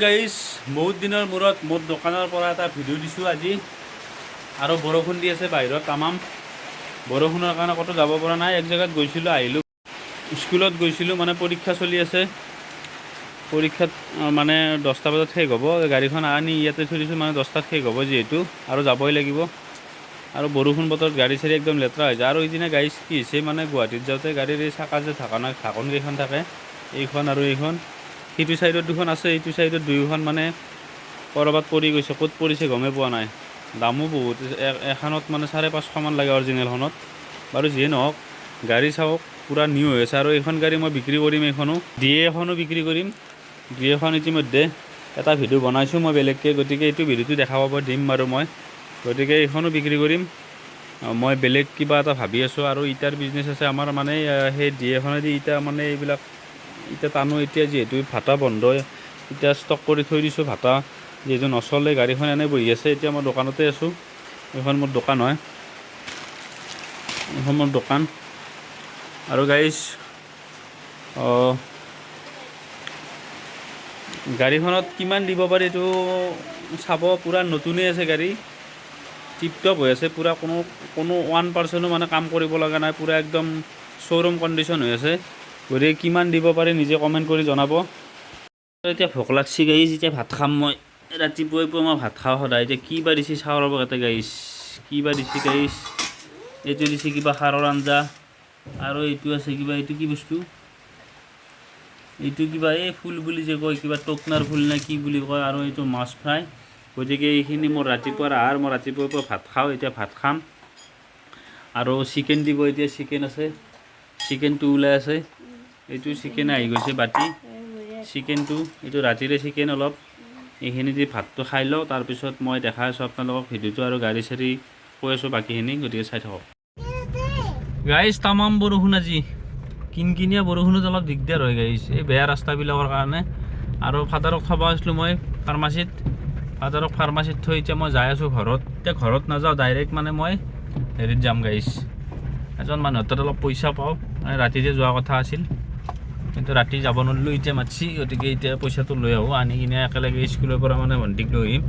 guys বহুত দিনৰ মূৰত মোৰ দোকানৰ পৰা এটা ভিডিঅ' দিছোঁ আজি আৰু বৰষুণ দি আছে বাহিৰত তামাম বৰষুণৰ কাৰণে ক'তো যাব পৰা নাই এক জেগাত গৈছিলোঁ আহিলোঁ স্কুলত গৈছিলোঁ মানে পৰীক্ষা চলি আছে পৰীক্ষাত মানে 10টা বজাত শেষ হ'ব গাড়ীখন আনি ইয়াতে থৈ দিছোঁ মানে 10টাত শেষ হ'ব যিহেতু আৰু যাবই লাগিব আৰু বৰষুণ বতৰত গাড়ী চাড়ী একদম লেতেৰা হৈ যায় আৰু এইদিনা গাইজ কি হৈছে মানে গুৱাহাটীত যাওঁতে গাড়ীৰ এই চাকা যে ঢাকন কেইখন থাকে এইখন আৰু এইখন সিটো চাইডত দুখন আছে এইটো চাইডত দুইখন মানে ক'ৰবাত পৰি গৈছে ক'ত পৰিছে গমে পোৱা নাই দামো বহুত এখনত মানে 550 মান লাগে অৰিজিনেলখনত বাৰু যিয়ে নহওক গাড়ী চাওক পুৰা নিউ হৈ আছে আৰু এইখন গাড়ী মই বিক্ৰী কৰিম এইখনো ডিএ এখনো বিক্ৰী কৰিম ডিএখন ইতিমধ্যে এটা ভিডিঅ' বনাইছোঁ মই বেলেগকৈ গতিকে এইটো ভিডিঅ'টো দেখাব দিম বাৰু মই গতিকে এইখনো বিক্ৰী কৰিম মই বেলেগ কিবা এটা ভাবি আছোঁ আৰু ইটাৰ বিজনেছ আছে আমাৰ মানে সেই ডিএখনেদি ইটা মানে এইবিলাক এতিয়া টানো এতিয়া যিহেতু ভাটা বন্ধ এতিয়া ষ্টক কৰি থৈ দিছোঁ ভাটা যিহেতু নচলে গাড়ীখন এনেই বহি আছে এতিয়া মই দোকানতে আছোঁ এইখন মোৰ দোকান হয় এইখন মোৰ দোকান আৰু গাইজ গাড়ীখনত কিমান দিব পাৰি এইটো চাব পুৰা নতুনেই আছে গাড়ী টিপটপ হৈ আছে পুৰা কোনো 1% মানে কাম কৰিব লগা নাই পুৰা একদম শ্ব'ৰুম কণ্ডিশ্যন হৈ আছে গতিকে কিমান দিব পাৰে নিজে কমেণ্ট কৰি জনাব এতিয়া ভোক লাগছি গাইজ এতিয়া ভাত খাম মই ৰাতিপুৱাই মই ভাত খাওঁ সদায় এতিয়া কি বা দিছে চাওঁ ৰ'ব ইয়াতে গাইজ কি বা দিছে গাইজ এইটো দিছে কিবা সাৰৰ আঞ্জা আৰু এইটো আছে কিবা এইটো কি বস্তু এইটো কিবা এই ফুল বুলি যে কয় কিবা টকনাৰ ফুল নে কি বুলি কয় আৰু এইটো মাছ ফ্ৰাই গতিকে এইখিনি মোৰ ৰাতিপুৱাৰ আহাৰ মই ৰাতিপুৱাৰ পৰা ভাত খাওঁ এতিয়া ভাত খাম আৰু চিকেন দিব এতিয়া চিকেন আছে চিকেনটো ওলাই আছে এইটো চিকেন আহি গৈছে বাতি চিকেনটো এইটো ৰাতিৰে চিকেন অলপ এইখিনি দি ভাতটো খাই লওঁ তাৰপিছত মই দেখাই আছোঁ আপোনালোকক ভিডিঅ'টো আৰু গাড়ী চাড়ী কৈ আছোঁ বাকীখিনি গতিকে চাই থাকক গাইজ তামাম বৰষুণ আজি কিনকিনীয়া বৰষুণত অলপ দিগদাৰ হৈ গাইজ এই বেয়া ৰাস্তাবিলাকৰ কাৰণে আৰু ফাদাৰক থ'ব আছিলোঁ মই ফাৰ্মাচীত ফাদাৰক ফাৰ্মাচীত থৈ এতিয়া মই যাই আছোঁ ঘৰত এতিয়া ঘৰত নাযাওঁ ডাইৰেক্ট মানে মই হেৰিত যাম গাইজ এজন মানুহৰ তাত অলপ পইচা পাওঁ মানে ৰাতিতে যোৱা কথা আছিল কিন্তু ৰাতি যাব নোৱাৰিলোঁ এতিয়া মাতছি গতিকে এতিয়া পইচাটো লৈ আহোঁ আনি কিনে একেলগে স্কুলৰ পৰা মানে ভণ্টিক লৈ আহিম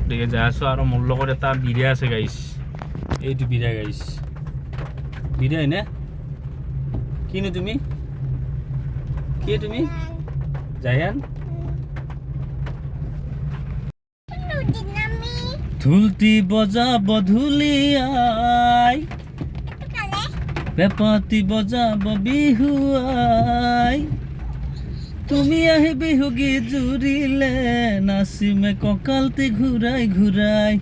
গতিকে যাই আছোঁ আৰু মোৰ লগত এটা বিৰিয়া আছে গাইজ এইটো বিৰিয়া গাইজ বিৰিয়া হয়নে কিনো তুমি কি তুমি জায়ান ঢুলতি বজাব ঢুলিয়াই পেপাতি বজাব বিহুৱাই তুমি আহি বিহু গীত জুৰিলে নাচিমে কঁকালটি ঘূৰাই ঘূৰাই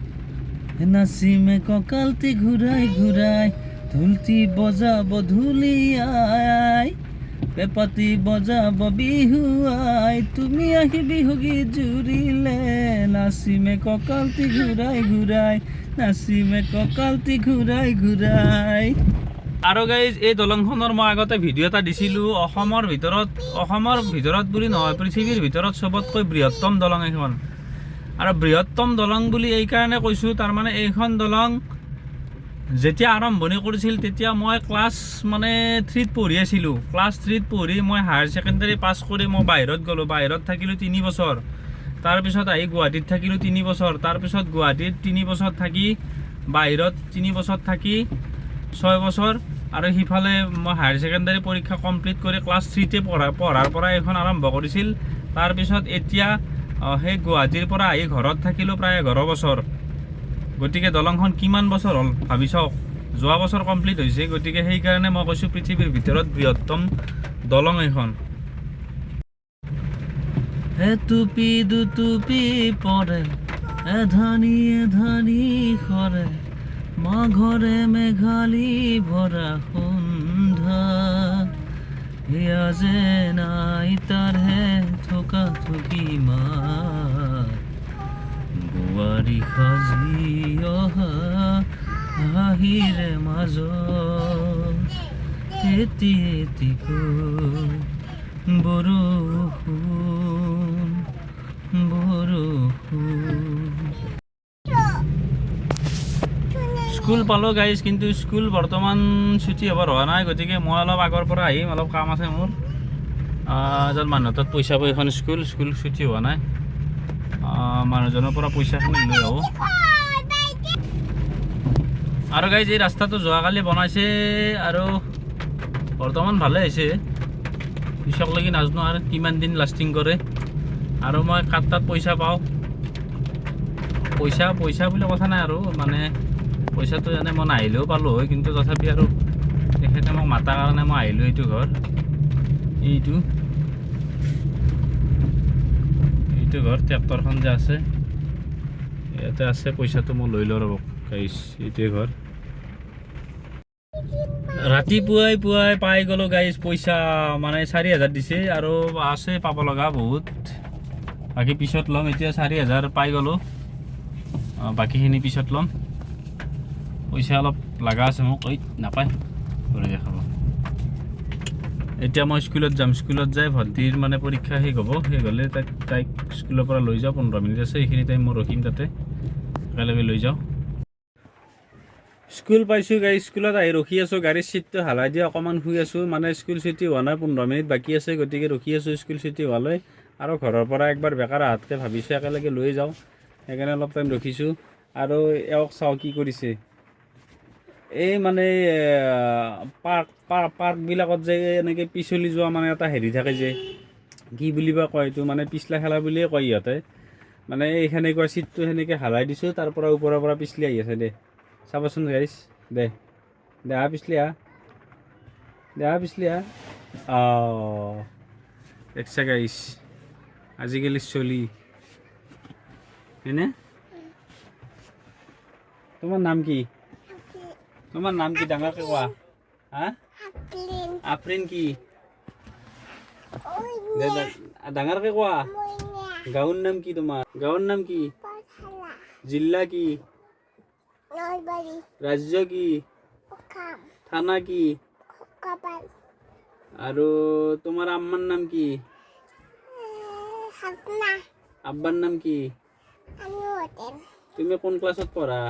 নাচিমে কঁকালটি ঘূৰাই ঘূৰাই ঢুলতি বজাব ঢুলিয়াই পেপাতি বজাব বিহুৱাই তুমি আহি বিহু গীত জুৰিলে নাচিমে কঁকালটি ঘূৰাই ঘূৰাই নাচিমে কঁকালটি ঘূৰাই ঘূৰাই আৰু গাইজ এই দলংখনৰ মই আগতে ভিডিঅ' এটা দিছিলোঁ অসমৰ ভিতৰত বুলি নহয় পৃথিৱীৰ ভিতৰত চবতকৈ বৃহত্তম দলং এইখন আৰু বৃহত্তম দলং বুলি এইকাৰণে কৈছোঁ তাৰমানে এইখন দলং যেতিয়া আৰম্ভণি কৰিছিল তেতিয়া মই ক্লাছ 3ত পঢ়ি আছিলোঁ ক্লাছ 3ত পঢ়ি মই হায়াৰ ছেকেণ্ডাৰী পাছ কৰি মই বাহিৰত গ'লোঁ বাহিৰত থাকিলোঁ 3 বছৰ তাৰপিছত আহি গুৱাহাটীত থাকিলোঁ 3 বছৰ তাৰপিছত গুৱাহাটীত 3 বছৰ থাকি বাহিৰত 3 বছৰ থাকি 6 বছৰ আৰু সিফালে মই হায়াৰ ছেকেণ্ডাৰী পৰীক্ষা কমপ্লিট কৰি ক্লাছ 3তে পঢ়াৰ পৰা এইখন আৰম্ভ কৰিছিল তাৰপিছত এতিয়া সেই গুৱাহাটীৰ পৰা আহি ঘৰত থাকিলোঁ প্ৰায় 11 বছৰ গতিকে দলংখন কিমান বছৰ হ'ল ভাবি চাওক যোৱা বছৰ কমপ্লিট হৈছে গতিকে সেইকাৰণে মই কৈছোঁ পৃথিৱীৰ ভিতৰত বৃহত্তম দলং এইখন এটুপি দুটুপি পৰে এধানি এধানি সৰে মাঘৰে মেঘালী ভৰা সন্ধ্যা এয়া যে নাই তাৰহে থকা থকি মাত বোৱাৰী সাজি অহা হাঁহিৰে মাজত এটি এটিকৈ বৰষুণ স্কুল পালোঁ গাইজ কিন্তু স্কুল বৰ্তমান ছুটি হ'বৰ হোৱা নাই গতিকে মই অলপ আগৰ পৰা আহিম অলপ কাম আছে মোৰ এজন মানুহ তাত পইচা পাই এখন স্কুল ছুটি হোৱা নাই মানুহজনৰ পৰা পইচাখিনি লৈ আহোঁ আৰু গাইজ এই ৰাস্তাটো যোৱাকালি বনাইছে আৰু বৰ্তমান ভালে হৈছে পিছকলৈকে নাজানো আৰু কিমান দিন লাষ্টিং কৰে আৰু মই কাত তাত পইচা পাওঁ পইচা বুলি কথা নাই আৰু মানে পইচাটো এনে মই নাহিলেও পালোঁ হয় কিন্তু তথাপি আৰু তেখেতে মোক মাতাৰ কাৰণে মই আহিলোঁ এইটো ঘৰ এইটো ঘৰ ট্ৰেক্টৰখন যে আছে ইয়াতে আছে পইচাটো মই লৈ লওঁ ৰ'ব গাইছ এইটোৱে ঘৰ ৰাতিপুৱাই পাই গ'লোঁ গাইছ পইচা মানে 4,000 দিছে আৰু আছে পাব লগা বহুত বাকী পিছত ল'ম এতিয়া 4,000 পাই গ'লোঁ বাকীখিনি পিছত ল'ম পইচা অলপ লগা আছে মোক নাপায় কৰি দেখাব এতিয়া মই স্কুলত যাম স্কুলত যাই ভণ্টিৰ মানে পৰীক্ষা শেষ হ'ব শেষ হ'লে তাইক স্কুলৰ পৰা লৈ যাওঁ 15 মিনিট আছে এইখিনি টাইম মই ৰখিম তাতে একেলগে লৈ যাওঁ স্কুল পাইছোঁ গাড়ী স্কুলত আহি ৰখি আছোঁ গাড়ীৰ ছিটটো হালাই দি অকণমান শুই আছোঁ মানে স্কুল ছুটি হোৱা নাই 15 মিনিট বাকী আছে গতিকে ৰখি আছোঁ স্কুল ছুটি হোৱালৈ আৰু ঘৰৰ পৰা একবাৰ বেকাৰ আহাতকৈ ভাবিছোঁ একেলগে লৈ যাওঁ সেইকাৰণে অলপ টাইম ৰখিছোঁ আৰু এওঁক চাওঁ কি কৰিছে এই মানে পাৰ্কবিলাকত যে এনেকৈ পিছলি যোৱা মানে এটা হেৰি থাকে যে কি বুলি বা কয় এইটো মানে পিছলা খেলা বুলিয়ে কয় ইহঁতে মানে এই সেনেকুৱা ছিটটো সেনেকৈ হালাই দিছোঁ তাৰ পৰা ওপৰৰ পৰা পিছলি আহি আছে দে চাবচোন গাইছ দে পিছলি দেখছা গাইছ আজিকালি চলি হয়নে তোমাৰ নাম কি ডাঙৰকৈ কোৱা হা আফ্ৰিন কি ডাঙৰকৈ কোৱা গাঁৱৰ নাম কি তোমাৰ জিলা কি ৰাজ্য কি থানা কি আৰু তোমাৰ আম্মাৰ নাম কি আব্বাৰ নাম কি তুমি কোন ক্লাছত পঢ়া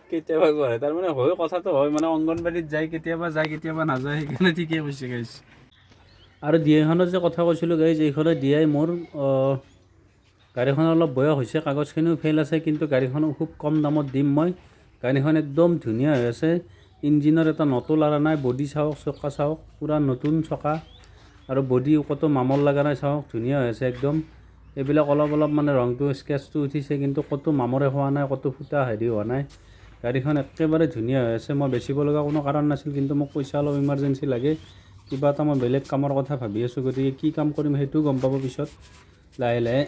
কেতিয়াবা পঢ়ে তাৰমানে হয় কথাটো হয় মানে অংগনবাড়ীত যায় কেতিয়াবা নাযায় সেইকাৰণে ঠিকেই কৈছে গাইছ আৰু ডিআইখনত যে কথা কৈছিলোঁ গাইছ এইখনত ডিআই মোৰ গাড়ীখন অলপ বয়স হৈছে কাগজখিনিও ফেইল আছে কিন্তু গাড়ীখন খুব কম দামত দিম মই গাড়ীখন একদম ধুনীয়া হৈ আছে ইঞ্জিনৰ এটা নটো লগা নাই বডি চাওক চকা চাওক পূৰা নতুন চকা আৰু বডি ক'তো মামৰ লগা নাই চাওক ধুনীয়া হৈ আছে একদম এইবিলাক অলপ মানে ৰংটো স্কেচটো উঠিছে কিন্তু ক'তো মামৰে হোৱা নাই ক'তো ফুটা হেৰি হোৱা নাই গাড়ীখন একেবাৰে ধুনীয়া হৈ আছে মই বেচিব লগা কোনো কাৰণ নাছিল কিন্তু মোক পইচা অলপ ইমাৰ্জেঞ্চি লাগে কিবা এটা মই বেলেগ কামৰ কথা ভাবি আছোঁ গতিকে কি কাম কৰিম সেইটোও গম পাব পিছত লাহে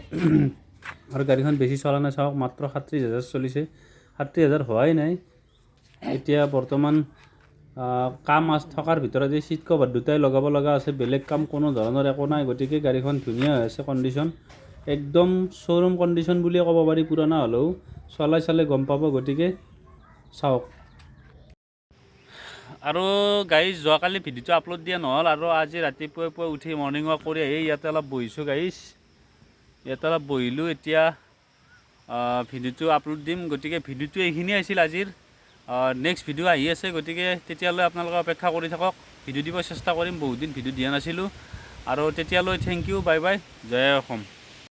আৰু গাড়ীখন বেছি চলা নাই চাওক মাত্ৰ 37,000 চলিছে 37,000 হোৱাই নাই এতিয়া বৰ্তমান কাম থকাৰ ভিতৰত এই ছিট কভাৰ দুটাই লগাব লগা আছে বেলেগ কাম কোনো ধৰণৰ একো নাই গতিকে গাড়ীখন ধুনীয়া হৈ আছে কণ্ডিশ্যন একদম শ্ব'ৰুম কণ্ডিশ্যন বুলিয়ে ক'ব পাৰি পুৰণা হ'লেও চলাই চালে গম পাব গতিকে চাওক আৰু গাইজ যোৱাকালি ভিডিঅ'টো আপলোড দিয়া নহ'ল আৰু আজি ৰাতিপুৱাই উঠি মৰ্ণিং ৱাক কৰি আহি ইয়াতে অলপ বহিছোঁ গাইজ ইয়াতে অলপ বহিলোঁ এতিয়া ভিডিঅ'টো আপলোড দিম গতিকে ভিডিঅ'টো এইখিনিয়ে আছিল আজিৰ নেক্সট ভিডিঅ' আহি আছে গতিকে তেতিয়ালৈ আপোনালোকে অপেক্ষা কৰি থাকক ভিডিঅ' দিব চেষ্টা কৰিম বহুত দিন ভিডিঅ' দিয়া নাছিলোঁ আৰু তেতিয়ালৈ থেংক ইউ বাই বাই জয় অসম